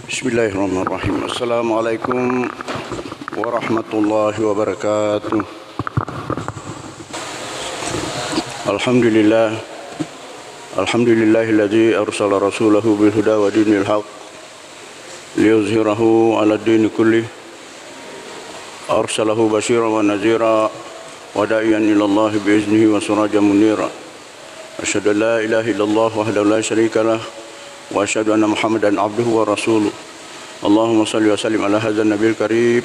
Bismillahirrahmanirrahim. Assalamualaikum warahmatullahi wabarakatuh. Alhamdulillah. Alhamdulillahilladzi arsala rasulahu bil huda wa dinil haq liyuzhirahu 'ala ad-din kullih. Arsalahu basyiran wa nadhira wa da'iyan ila Allah bi iznihi wa sirajan munira. Asyhadu an la ilaha illallah wahdahu la syarika lah wa asyhadu anna Muhammadan abduhu wa rasuluh. Allahumma salli wa sallim ala hadzal nabiyil karim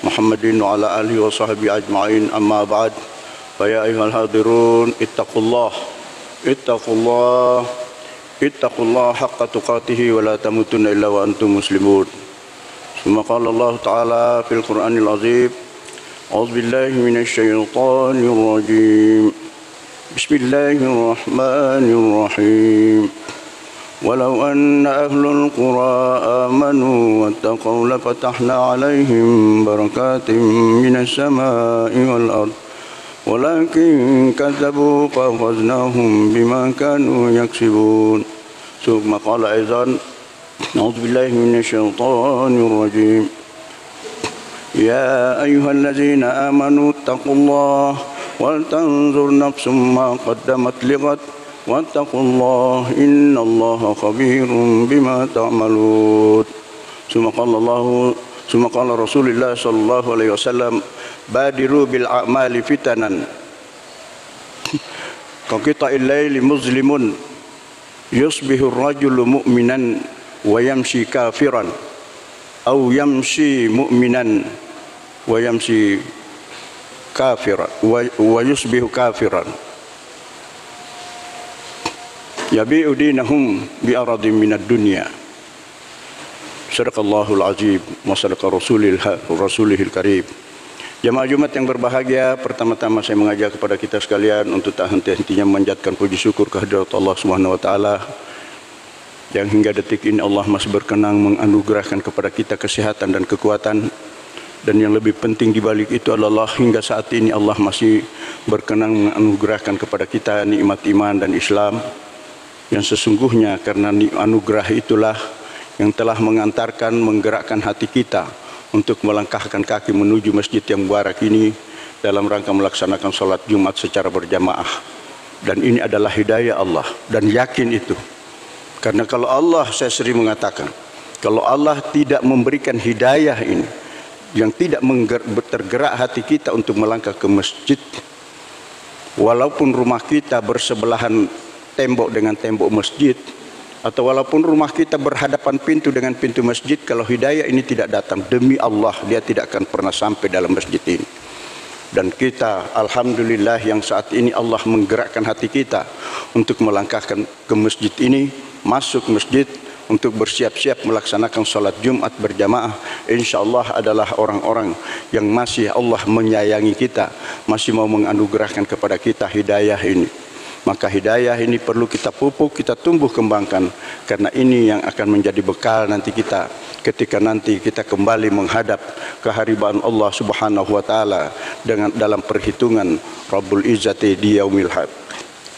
Muhammadin wa ala alihi wa sahbihi ajma'in, amma ba'd. Fa ya ayyuhal hadirun ittaqullah haqqa tuqatih wa la tamutunna illa wa antum muslimun. Summa qala Allah ta'ala fil Qur'anil azim, a'udzu billahi minasy syaithanir rajim. Bismillahirrahmanirrahim. ولو أن أهل القرى آمنوا واتقوا لفتحنا عليهم بركات من السماء والأرض ولكن كذبوا فأخذناهم بما كانوا يكسبون. ثم قال أيضا أعوذ بالله من الشيطان الرجيم يا أيها الذين آمنوا اتقوا الله ولتنظر نفس ما قدمت لغد واتقوا الله إن الله خبير بما تعملون. ثم قال رسول الله صلى الله عليه وسلم بادروا بالأعمال فتنا كقطع الليل مظلم يصبح الرجل مؤمنا ويمشي كافرا أو يمشي مؤمنا ويمشي كافرا ويصبح كافرا yabi'u dinahum bi'aradin minad dunya. Sadaqallahul azim wa sadaqa rasulihil karim. Jamaah Jumat yang berbahagia, pertama-tama saya mengajak kepada kita sekalian untuk tak henti-hentinya memanjatkan puji syukur kehadirat Allah Subhanahu wa taala yang hingga detik ini Allah masih berkenan menganugerahkan kepada kita kesehatan dan kekuatan. Dan yang lebih penting di balik itu adalah hingga saat ini Allah masih berkenan menganugerahkan kepada kita nikmat iman dan Islam. Yang sesungguhnya karena anugerah itulah yang telah menggerakkan hati kita untuk melangkahkan kaki menuju masjid yang mubarak ini dalam rangka melaksanakan sholat Jumat secara berjamaah. Dan ini adalah hidayah Allah, dan yakin itu. Karena kalau Allah, saya sering mengatakan, kalau Allah tidak memberikan hidayah ini, yang tidak tergerak hati kita untuk melangkah ke masjid, walaupun rumah kita bersebelahan tembok dengan tembok masjid, atau walaupun rumah kita berhadapan pintu dengan pintu masjid, kalau hidayah ini tidak datang, demi Allah dia tidak akan pernah sampai dalam masjid ini. Dan kita alhamdulillah yang saat ini Allah menggerakkan hati kita untuk melangkahkan ke masjid ini, masuk masjid untuk bersiap-siap melaksanakan sholat Jumat berjamaah. InsyaAllah adalah orang-orang yang masih Allah menyayangi kita, masih mau menganugerahkan kepada kita hidayah ini. Maka hidayah ini perlu kita pupuk, kita tumbuh kembangkan, karena ini yang akan menjadi bekal nanti kita ketika nanti kita kembali menghadap kehariban Allah Subhanahu wa taala dalam perhitungan Rabbul Izzati di yaumil haq,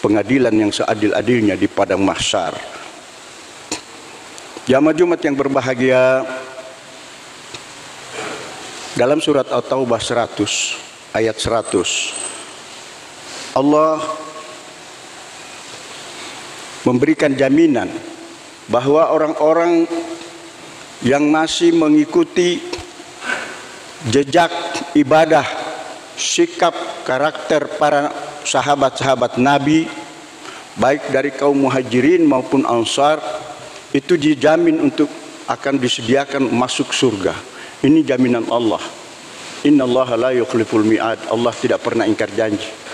pengadilan yang seadil-adilnya di padang mahsyar. Jamaah Jumat yang berbahagia, dalam surat At-Taubah 100 ayat 100 Allah memberikan jaminan bahwa orang-orang yang masih mengikuti jejak ibadah, sikap, karakter para sahabat-sahabat Nabi, baik dari kaum muhajirin maupun ansar, itu dijamin untuk akan disediakan masuk surga. Ini jaminan Allah. Innallaha la yukhliful mi'ad. Allah tidak pernah ingkar janji.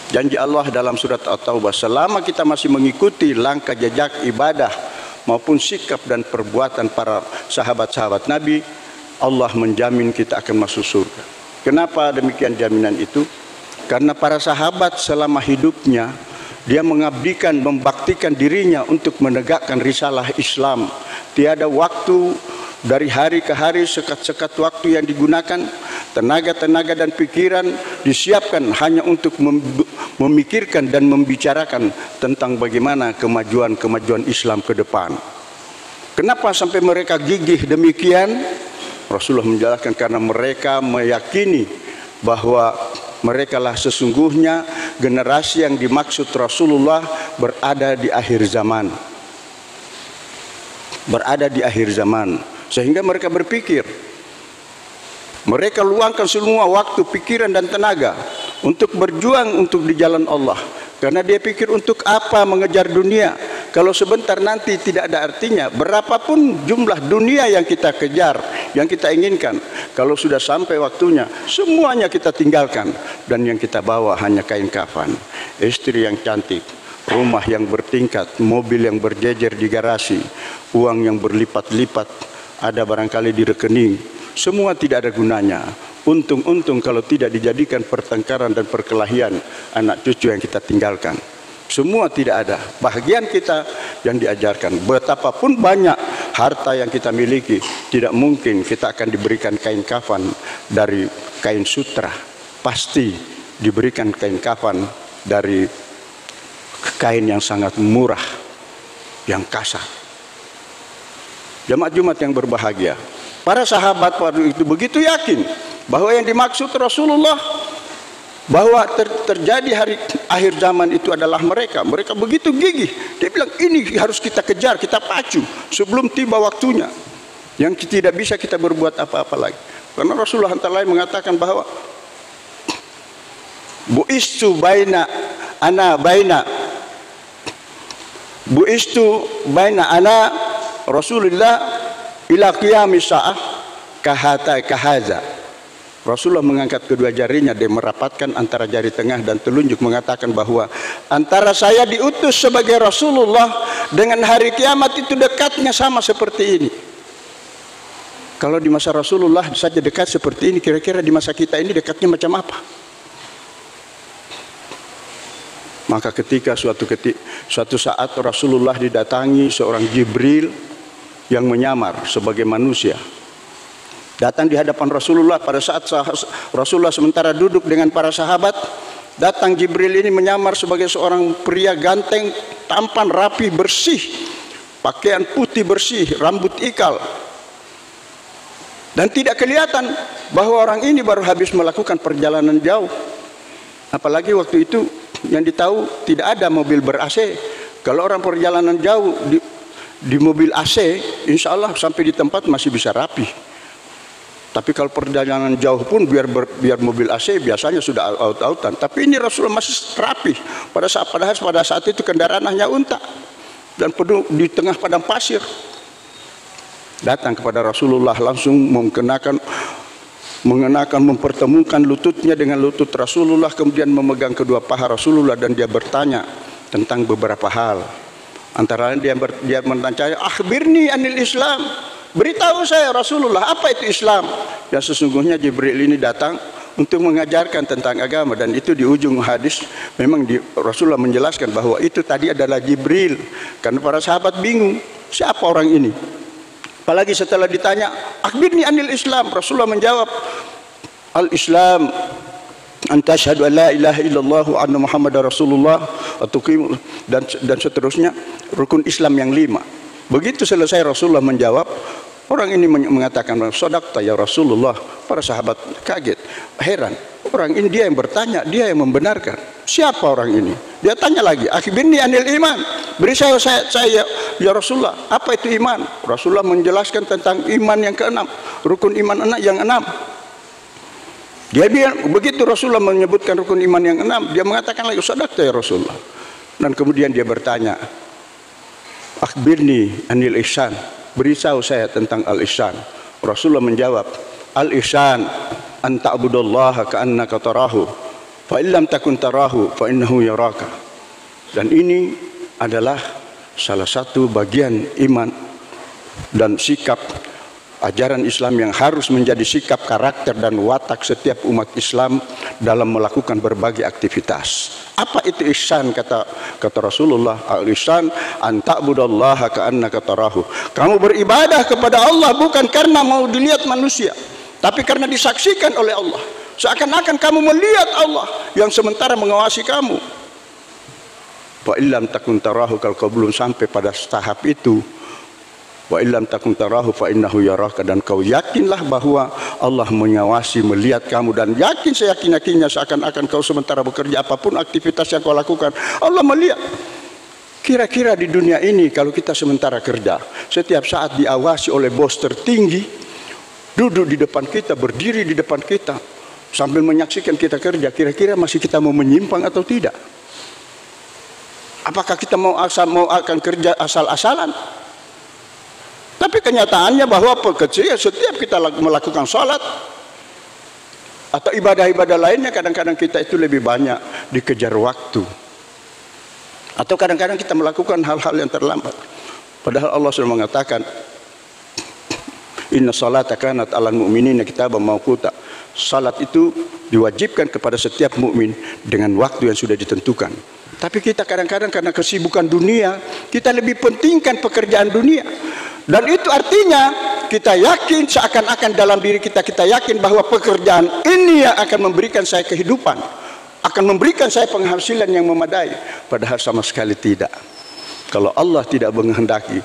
Janji Allah dalam surat At-Taubah, selama kita masih mengikuti langkah jejak ibadah maupun sikap dan perbuatan para sahabat-sahabat Nabi, Allah menjamin kita akan masuk surga. Kenapa demikian jaminan itu? Karena para sahabat selama hidupnya dia mengabdikan, membaktikan dirinya untuk menegakkan risalah Islam. Tiada waktu dari hari ke hari, sekat-sekat waktu yang digunakan, tenaga-tenaga dan pikiran disiapkan hanya untuk memikirkan dan membicarakan tentang bagaimana kemajuan Islam ke depan. Kenapa sampai mereka gigih demikian? Rasulullah menjelaskan karena mereka meyakini bahwa mereka lah sesungguhnya generasi yang dimaksud Rasulullah berada di akhir zaman. Berada di akhir zaman. Sehingga mereka berpikir, mereka luangkan semua waktu, pikiran dan tenaga untuk berjuang untuk di jalan Allah. Karena dia pikir untuk apa mengejar dunia kalau sebentar nanti tidak ada artinya. Berapapun jumlah dunia yang kita kejar, yang kita inginkan, kalau sudah sampai waktunya semuanya kita tinggalkan, dan yang kita bawa hanya kain kafan, istri yang cantik, rumah yang bertingkat, mobil yang berjejer di garasi, uang yang berlipat-lipat ada barangkali di rekening. Semua tidak ada gunanya. Untung-untung kalau tidak dijadikan pertengkaran dan perkelahian anak cucu yang kita tinggalkan. Semua tidak ada. Bahagian kita yang diajarkan. Betapapun banyak harta yang kita miliki, tidak mungkin kita akan diberikan kain kafan dari kain sutra. Pasti diberikan kain kafan dari kain yang sangat murah, yang kasar. Jemaat Jumat yang berbahagia, para sahabat waktu itu begitu yakin bahwa yang dimaksud Rasulullah, bahwa terjadi hari akhir zaman itu adalah mereka. Mereka begitu gigih. Dia bilang ini harus kita kejar, kita pacu sebelum tiba waktunya, yang tidak bisa kita berbuat apa-apa lagi. Karena Rasulullah antara lain mengatakan bahwa bu'istu baina ana Rasulullah ila qiyamis sa'ah kahaza. Rasulullah mengangkat kedua jarinya, dia merapatkan antara jari tengah dan telunjuk, mengatakan bahwa antara saya diutus sebagai Rasulullah dengan hari kiamat itu dekatnya sama seperti ini. Kalau di masa Rasulullah saja dekat seperti ini, kira-kira di masa kita ini dekatnya macam apa? Maka ketika suatu saat Rasulullah didatangi seorang Jibril yang menyamar sebagai manusia. Datang di hadapan Rasulullah pada saat Rasulullah sementara duduk dengan para sahabat. Datang Jibril ini menyamar sebagai seorang pria ganteng, tampan, rapi, bersih, pakaian putih bersih, rambut ikal, dan tidak kelihatan bahwa orang ini baru habis melakukan perjalanan jauh. Apalagi waktu itu yang ditahu tidak ada mobil ber-AC. Kalau orang perjalanan jauh di mobil AC, insya Allah sampai di tempat masih bisa rapi. Tapi kalau perjalanan jauh pun biar mobil AC biasanya sudah out-outan. Tapi ini Rasulullah masih rapi. Padahal pada saat itu kendaraan hanya unta dan penuh di tengah padang pasir. Datang kepada Rasulullah langsung mempertemukan lututnya dengan lutut Rasulullah, kemudian memegang kedua paha Rasulullah, dan dia bertanya tentang beberapa hal. Antara lain dia bertanya, akhbirni anil Islam. Beritahu saya Rasulullah, apa itu Islam? Yang sesungguhnya Jibril ini datang untuk mengajarkan tentang agama, dan itu di ujung hadis memang Rasulullah menjelaskan bahwa itu tadi adalah Jibril. Karena para sahabat bingung, siapa orang ini? Apalagi setelah ditanya, akhbirni anil Islam, Rasulullah menjawab, al-Islam an tashhadu an la ilaha illallah wa anna Muhammadar Rasulullah dan seterusnya, rukun Islam yang 5. Begitu selesai Rasulullah menjawab, orang ini mengatakan, shadaqta ya Rasulullah. Para sahabat kaget, heran. Orang ini dia yang bertanya, dia yang membenarkan. Siapa orang ini? Dia tanya lagi, akhbirni anil iman. Beri saya ya Rasulullah, apa itu iman? Rasulullah menjelaskan tentang iman yang ke-6, rukun iman yang 6. Dia begitu Rasulullah menyebutkan rukun iman yang 6, dia mengatakan lagi, shadaqta ya Rasulullah. Dan kemudian dia bertanya, akhbirni anil ihsan, beritahu saya tentang al-ihsan. Rasulullah menjawab, al-ihsan an ta'budallaha ka'annaka tarahu fa illam takun tarahu fa innahu yaraka. Dan ini adalah salah satu bagian iman dan sikap ajaran Islam yang harus menjadi sikap karakter dan watak setiap umat Islam dalam melakukan berbagai aktivitas. Apa itu ihsan? Kata Rasulullah, al-ihsan an ta'budallaha ka'annaka tarahu. Kamu beribadah kepada Allah bukan karena mau dilihat manusia, tapi karena disaksikan oleh Allah. Seakan-akan kamu melihat Allah yang sementara mengawasi kamu. Fa illam takun tarahu, kalau kau belum sampai pada tahap itu, Wa illam takun tarahu fa innahu yaraka, dan kau yakinlah bahwa Allah mengawasi, melihat kamu, dan yakin seyakin-yakinnya seakan-akan kau sementara bekerja apapun aktivitas yang kau lakukan Allah melihat. Kira-kira di dunia ini kalau kita sementara kerja setiap saat diawasi oleh bos tertinggi, duduk di depan kita, berdiri di depan kita sambil menyaksikan kita kerja, kira-kira masih kita mau menyimpang atau tidak? Apakah kita mau akan kerja asal-asalan? Tapi kenyataannya bahwa setiap kita melakukan sholat atau ibadah-ibadah lainnya, kadang-kadang kita itu lebih banyak dikejar waktu, atau kadang-kadang kita melakukan hal-hal yang terlambat. Padahal Allah sudah mengatakan, Inna salata kanat 'alal mu'minina kitaban mawquta. Salat itu diwajibkan kepada setiap mukmin dengan waktu yang sudah ditentukan. Tapi kita kadang-kadang karena kesibukan dunia, kita lebih pentingkan pekerjaan dunia. Dan itu artinya kita yakin, seakan-akan dalam diri kita yakin bahwa pekerjaan ini yang akan memberikan saya kehidupan, akan memberikan saya penghasilan yang memadai. Padahal sama sekali tidak. Kalau Allah tidak menghendaki,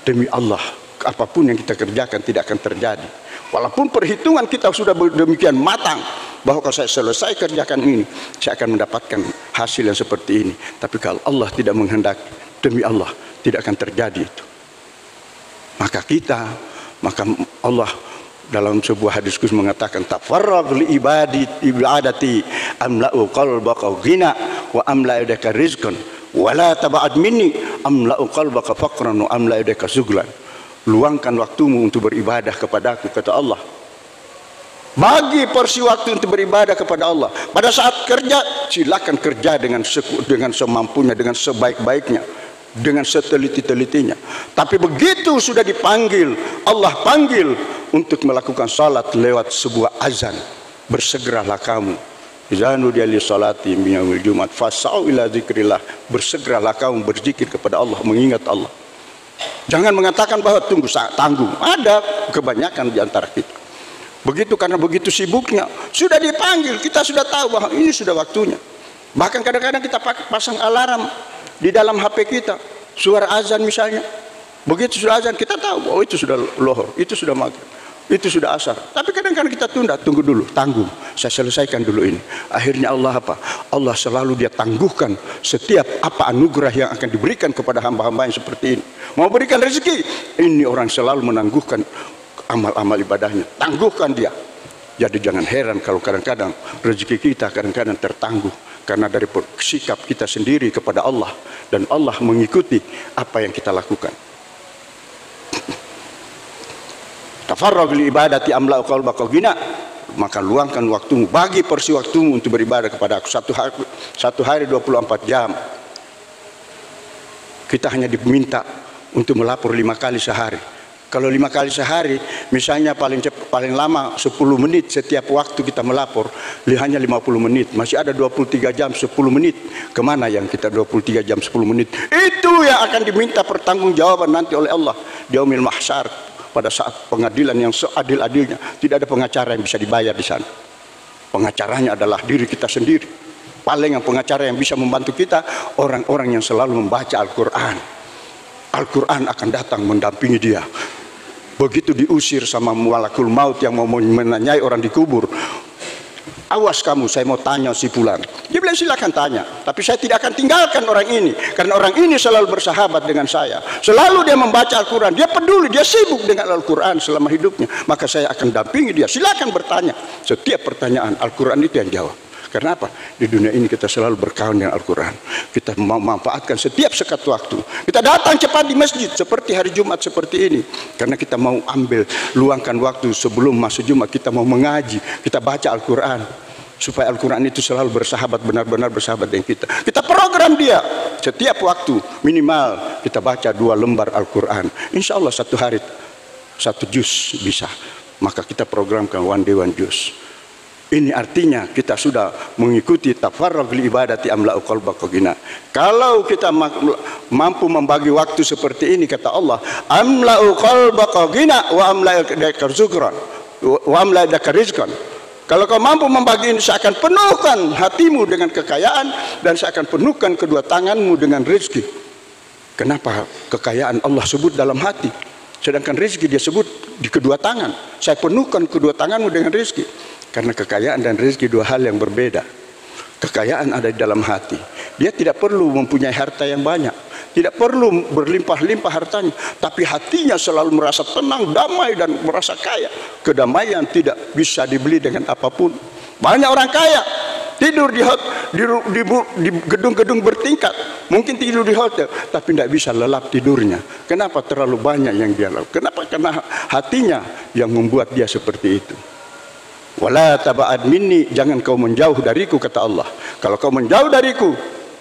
demi Allah, apapun yang kita kerjakan tidak akan terjadi. Walaupun perhitungan kita sudah demikian matang, bahwa kalau saya selesai kerjakan ini, saya akan mendapatkan hasil yang seperti ini. Tapi kalau Allah tidak menghendaki, demi Allah tidak akan terjadi itu. Maka Allah dalam sebuah hadis khusus mengatakan, tafarrag li ibadati amla'u qalbaka ghina wa amla'u yadaka rizqan wa la tab'ad minni amla'u qalbaka faqran wa amla'u yadaka suglan. Luangkan waktumu untuk beribadah kepadaku, kata Allah. Bagi porsi waktu untuk beribadah kepada Allah. Pada saat kerja, silakan kerja dengan semampunya, dengan sebaik-baiknya, dengan seteliti-telitinya. Tapi begitu sudah dipanggil, Allah panggil untuk melakukan salat lewat sebuah azan, bersegeralah kamu. Idza nudiya lis salati min yaumil jumat fas'au ila dzikrillah. Bersegeralah kamu berzikir kepada Allah, mengingat Allah. Jangan mengatakan bahwa tunggu tanggung. Ada kebanyakan di antara kita begitu, karena begitu sibuknya sudah dipanggil, kita sudah tahu bahwa ini sudah waktunya. Bahkan kadang-kadang kita pasang alarm di dalam HP kita, suara azan misalnya. Begitu sudah azan kita tahu, oh itu sudah lohor, itu sudah maghrib, itu sudah asar. Tapi kadang-kadang kita tunda, tunggu dulu, tanggung, saya selesaikan dulu ini. Akhirnya Allah apa? Allah selalu dia tangguhkan setiap apa anugerah yang akan diberikan kepada hamba-hamba yang seperti ini. Mau berikan rezeki, ini orang selalu menangguhkan amal-amal ibadahnya, tangguhkan dia. Jadi jangan heran kalau kadang-kadang rezeki kita kadang-kadang tertangguh karena dari sikap kita sendiri kepada Allah, dan Allah mengikuti apa yang kita lakukan. Tafarrag li ibadati amla'u qalbaka ghina, maka luangkan waktumu, bagi porsi waktumu untuk beribadah kepada aku. Satu hari 24 jam. Kita hanya diminta untuk melapor 5 kali sehari. Kalau 5 kali sehari, misalnya paling lama 10 menit setiap waktu kita melapor, hanya 50 menit. Masih ada 23 jam 10 menit. Kemana yang kita 23 jam 10 menit? Itu yang akan diminta pertanggungjawaban nanti oleh Allah di yaumil mahsyar, pada saat pengadilan yang seadil-adilnya. Tidak ada pengacara yang bisa dibayar di sana. Pengacaranya adalah diri kita sendiri. Paling yang pengacara yang bisa membantu kita, orang-orang yang selalu membaca Al-Quran. Al-Quran akan datang mendampingi dia. Begitu diusir sama malakul maut yang mau menanyai orang di kubur, awas kamu, saya mau tanya si fulan. Dia bilang silakan tanya, tapi saya tidak akan tinggalkan orang ini, karena orang ini selalu bersahabat dengan saya, selalu dia membaca Al-Quran, dia peduli, dia sibuk dengan Al-Quran selama hidupnya, maka saya akan dampingi dia. Silakan bertanya, setiap pertanyaan Al-Quran itu yang jawab. Karena apa? Di dunia ini kita selalu berkawan dengan Al-Quran. Kita memanfaatkan setiap sekat waktu. Kita datang cepat di masjid seperti hari Jumat seperti ini, karena kita mau luangkan waktu sebelum masuk Jumat, kita mau mengaji, kita baca Al-Quran, supaya Al-Quran itu selalu bersahabat, benar-benar bersahabat dengan kita. Kita program dia setiap waktu, minimal kita baca 2 lembar Al-Quran. Insya Allah satu hari 1 juz bisa. Maka kita programkan 1 day 1 juz. Ini artinya kita sudah mengikuti tafarrag li ibadati amla'u qalbaka ghina. Kalau kita mampu membagi waktu seperti ini, kata Allah, amla'u qalbaka ghina wa amla'u yadaka rizqan wa amla'u yadaka rizqan. Kalau kau mampu membagi ini, saya akan penuhkan hatimu dengan kekayaan, dan saya akan penuhkan kedua tanganmu dengan rezeki. Kenapa kekayaan Allah sebut dalam hati? Sedangkan rezeki dia sebut di kedua tangan. Saya penuhkan kedua tanganmu dengan rezeki. Karena kekayaan dan rezeki dua hal yang berbeda. Kekayaan ada di dalam hati. Dia tidak perlu mempunyai harta yang banyak. Tidak perlu berlimpah-limpah hartanya. Tapi hatinya selalu merasa tenang, damai, dan merasa kaya. Kedamaian tidak bisa dibeli dengan apapun. Banyak orang kaya tidur di gedung-gedung bertingkat. Mungkin tidur di hotel, tapi tidak bisa lelap tidurnya. Kenapa? Terlalu banyak yang dia lakukan. Kenapa? Karena hatinya yang membuat dia seperti itu. Wala taba'ad minni, jangan kau menjauh dariku, kata Allah. Kalau kau menjauh dariku,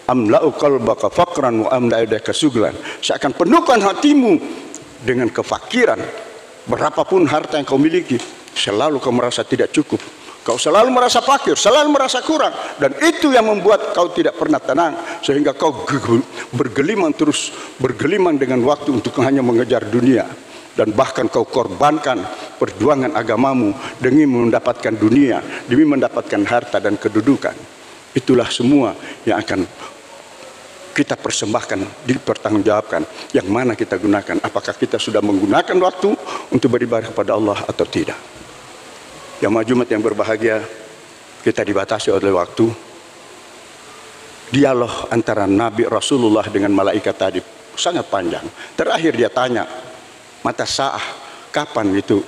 amla'u qalbaka faqran wa amla'u yadaka suglan. Saya akan penuhkan hatimu dengan kefakiran. Berapapun harta yang kau miliki, selalu kau merasa tidak cukup. Kau selalu merasa fakir, selalu merasa kurang, dan itu yang membuat kau tidak pernah tenang, sehingga kau bergelimang dengan waktu untuk hanya mengejar dunia, dan bahkan kau korbankan perjuangan agamamu demi mendapatkan dunia, demi mendapatkan harta dan kedudukan. Itulah semua yang akan kita persembahkan, dipertanggungjawabkan. Yang mana kita gunakan? Apakah kita sudah menggunakan waktu untuk beribadah kepada Allah atau tidak? Yang Jumat yang berbahagia, kita dibatasi oleh waktu. Dialog antara Nabi Rasulullah dengan malaikat tadi sangat panjang. Terakhir dia tanya, mata sa'ah, kapan itu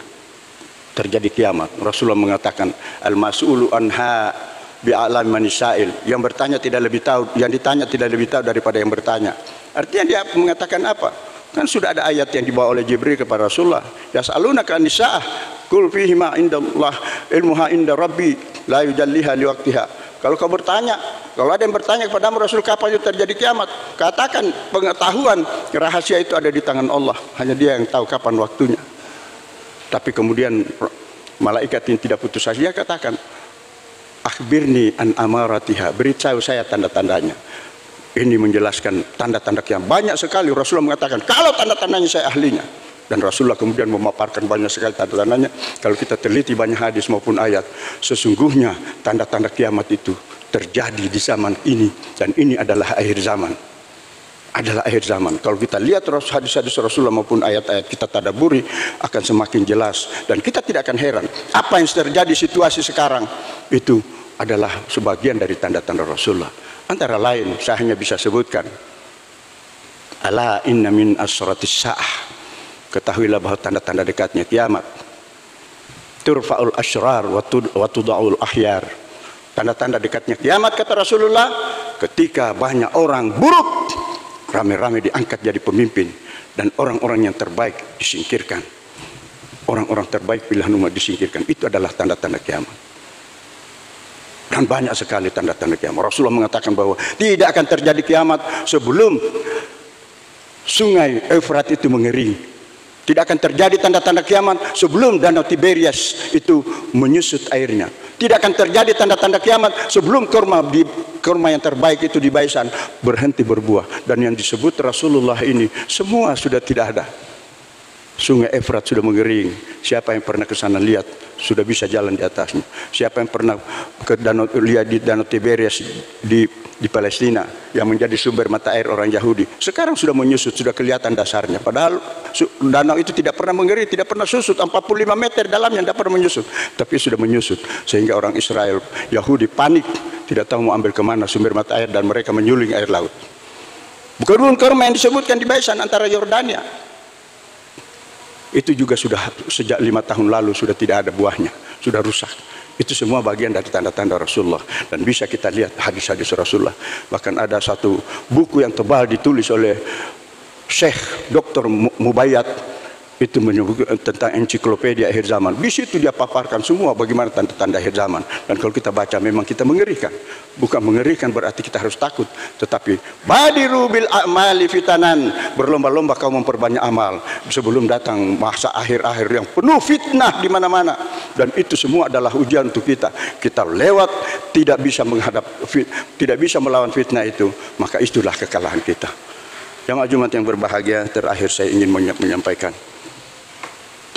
terjadi kiamat? Rasulullah mengatakan, al-mas'ulu anha bi'alam manisail. Yang bertanya tidak lebih tahu, yang ditanya tidak lebih tahu daripada yang bertanya. Artinya dia mengatakan apa? Kan sudah ada ayat yang dibawa oleh Jibril kepada Rasulullah. Yas'alunaka an-nisa'ah, qul fihi ma indallah ilmuha inda rabbi la yujalliha liwaqtiha. Kalau kau bertanya, kalau ada yang bertanya kepada Rasul kapan itu terjadi kiamat, katakan pengetahuan rahasia itu ada di tangan Allah. Hanya Dia yang tahu kapan waktunya. Tapi kemudian malaikat yang tidak putus asa, dia katakan, akhbirni an amaratiha, beritahu saya tanda-tandanya. Ini menjelaskan tanda-tanda kiamat. Banyak sekali Rasulullah mengatakan, kalau tanda-tandanya saya ahlinya. Dan Rasulullah kemudian memaparkan banyak sekali tanda-tandanya. Kalau kita teliti banyak hadis maupun ayat, sesungguhnya tanda-tanda kiamat itu terjadi di zaman ini. Dan ini adalah akhir zaman. Adalah akhir zaman. Kalau kita lihat hadis-hadis Rasulullah maupun ayat-ayat, kita tadaburi, akan semakin jelas. Dan kita tidak akan heran. Apa yang terjadi situasi sekarang, itu adalah sebagian dari tanda-tanda Rasulullah. Antara lain, saya hanya bisa sebutkan, ala inna min asratis sa'ah, ketahuilah bahwa tanda-tanda dekatnya kiamat. Turfa'ul asyrar wa tuda'ul ahyar. Tanda-tanda dekatnya kiamat, kata Rasulullah, ketika banyak orang buruk rame-rame diangkat jadi pemimpin, dan orang-orang yang terbaik disingkirkan. Orang-orang terbaik pilihan umat disingkirkan. Itu adalah tanda-tanda kiamat. Dan banyak sekali tanda-tanda kiamat. Rasulullah mengatakan bahwa tidak akan terjadi kiamat sebelum sungai Efrat itu mengering. Tidak akan terjadi tanda-tanda kiamat sebelum danau Tiberias itu menyusut airnya. Tidak akan terjadi tanda-tanda kiamat sebelum kurma yang terbaik itu di Baisan berhenti berbuah. Dan yang disebut Rasulullah ini semua sudah tidak ada. Sungai Efrat sudah mengering. Siapa yang pernah ke sana lihat sudah bisa jalan di atasnya. Siapa yang pernah ke lihat di danau Tiberias di Palestina yang menjadi sumber mata air orang Yahudi, sekarang sudah menyusut, sudah kelihatan dasarnya. Padahal danau itu tidak pernah mengering, tidak pernah susut, 45 meter dalamnya tidak pernah menyusut, tapi sudah menyusut sehingga orang Israel Yahudi panik, tidak tahu mau ambil kemana sumber mata air, dan mereka menyuling air laut. Kebun kurma yang disebutkan di Baisan antara Yordania, itu juga sudah sejak 5 tahun lalu sudah tidak ada buahnya, sudah rusak. Itu semua bagian dari tanda-tanda Rasulullah, dan bisa kita lihat hadis-hadis Rasulullah. Bahkan ada satu buku yang tebal ditulis oleh Syekh Dr. Mubayyad, itu menyebut tentang ensiklopedia akhir zaman. Di situ dia paparkan semua bagaimana tanda-tanda akhir zaman. Dan kalau kita baca memang kita mengerikan. Bukan mengerikan berarti kita harus takut, tetapi badiru bil a'mali fitanan, berlomba-lomba kau memperbanyak amal sebelum datang masa akhir-akhir yang penuh fitnah di mana-mana. Dan itu semua adalah ujian untuk kita. Kita lewat, tidak bisa tidak bisa melawan fitnah itu, maka itulah kekalahan kita. Jamaah Jumat yang berbahagia, terakhir saya ingin menyampaikan,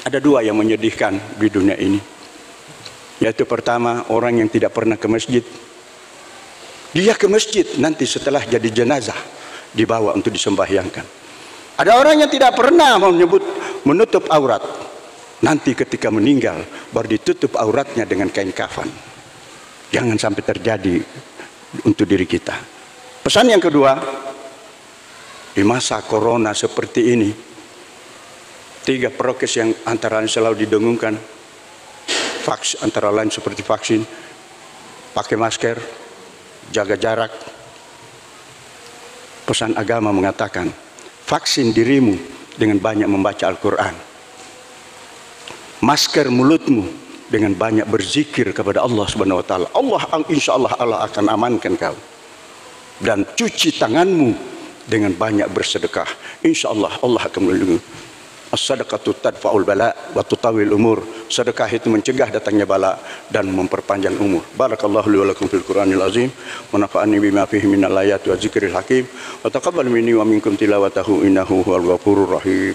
ada dua yang menyedihkan di dunia ini. Yaitu pertama, orang yang tidak pernah ke masjid. Dia ke masjid nanti setelah jadi jenazah dibawa untuk disembahyangkan. Ada orang yang tidak pernah menutup aurat. Nanti ketika meninggal baru ditutup auratnya dengan kain kafan. Jangan sampai terjadi untuk diri kita. Pesan yang kedua, di masa corona seperti ini, 3 prokes yang antara lain selalu didengungkan, antara lain seperti vaksin, pakai masker, jaga jarak. Pesan agama mengatakan, vaksin dirimu dengan banyak membaca Al-Quran. Masker mulutmu dengan banyak berzikir kepada Allah Subhanahu wa taala. Insya Allah Allah akan amankan kau. Dan cuci tanganmu dengan banyak bersedekah. Insya Allah Allah akan melindungi. As-sadaqatu tadfa'ul bala wa tutawil umur. Sedekah itu mencegah datangnya bala dan memperpanjang umur. Barakallahu li wa lakum fil Qur'anil azim wa nafa'ani bima fihi minal ayati wa dzikril hakim wa taqabbal minni wa minkum tilawatahu innahu huwal ghafurur rahim.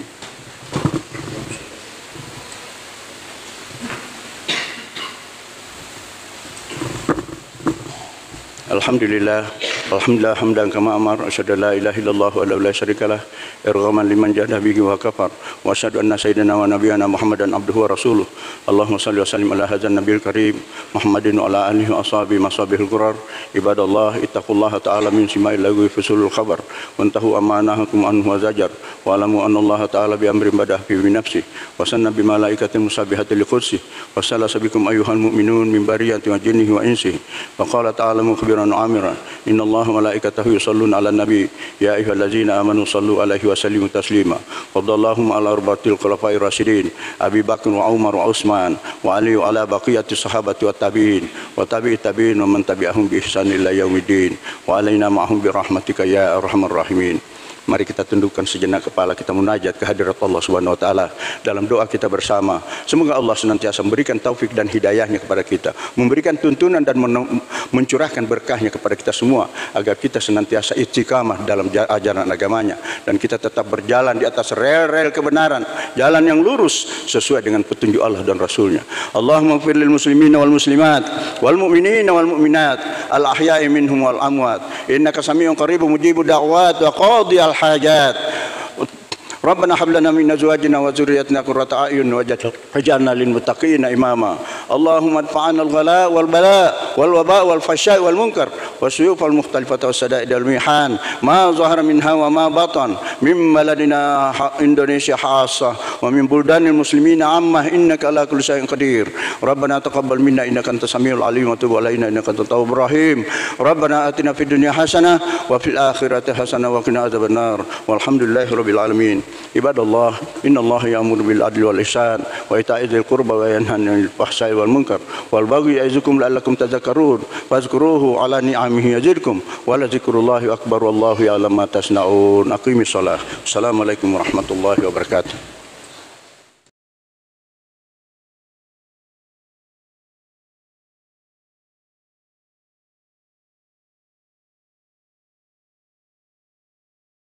Alhamdulillah, alhamdulillah hamdan kama amar, asyhadu la ilaha illallah wa la syarikalah, irghaman liman jahada bihi wa kafar, wa asyhadu anna sayyidina wa nabiyyana Muhammadan abduhu wa rasuluh. Allahumma shalli wa sallim ala hadzal nabiyil karim Muhammadin wa ala alihi wa ashabihi masabihil qurar. Ibadallah ittaqullaha ta'ala min sima'il lagwi fusulul khabar wa antahu amanahakum anhu wa zajar wa alamu anna Allah ta'ala bi amrin badah fi nafsi wa sanna bi malaikatin musabbihatin li qudsi wa salasa bikum ayyuhal mu'minun min bariyati wa jinnihi wa insihi wa qala ta'ala mukhbiran عامرا إن الله وملائكته يصلون على النبي يا أيها الذين آمنوا صلوا عليه وسلموا تسليما وارض اللهم على أربعة الخلفاء الراشدين أبي بكر وعمر وعثمان وعلي وعلى بقية الصحابة والتابعين وتابع التابعين ومن تبعهم بإحسان إلى يوم الدين وعلينا معهم برحمتك يا أرحم الراحمين. Mari kita tundukkan sejenak kepala, kita munajat ke hadirat Allah Subhanahu wa taala dalam doa kita bersama. Semoga Allah senantiasa memberikan taufik dan hidayahnya kepada kita, memberikan tuntunan dan mencurahkan berkahnya kepada kita semua agar kita senantiasa istiqamah dalam ajaran agamanya dan kita tetap berjalan di atas rel-rel kebenaran, jalan yang lurus sesuai dengan petunjuk Allah dan Rasulnya. Allahumma ighfir lil muslimina wal muslimat wal mu'minina wal mu'minat al ahya'i minhum wal amwat innaka sami'un qaribun mujibud da'wat wa qadiyal الحاجات ربنا هب لنا من ازواجنا وذرياتنا قرة اعين واجعلنا للمتقين اماما اللهم ادفع عنا الغلاء والبلاء والوباء والفحشاء والمنكر والسيوف المختلفة والشدائد والمحن ما ظهر منها وما بطن من بلدنا إندونيسيا خاصة ومن بلدان المسلمين عامة إنك على كل شيء قدير ربنا تقبل منا إنك أنت السميع العليم وتب علينا إنك أنت التواب الرحيم ربنا آتنا في الدنيا حسنة وفي الآخرة حسنة وقنا عذاب النار والحمد لله رب العالمين. عباد الله إن الله يأمر بالعدل والإحسان وإيتاء ذي القربى وينهى عن الفحشاء والمنكر والبغي يعظكم لعلكم تذكرون فاذكروه على نعمه يزدكم ولذكر الله أكبر والله يعلم ما تصنعون. أقيموا الصلاة. السلام عليكم ورحمة الله وبركاته.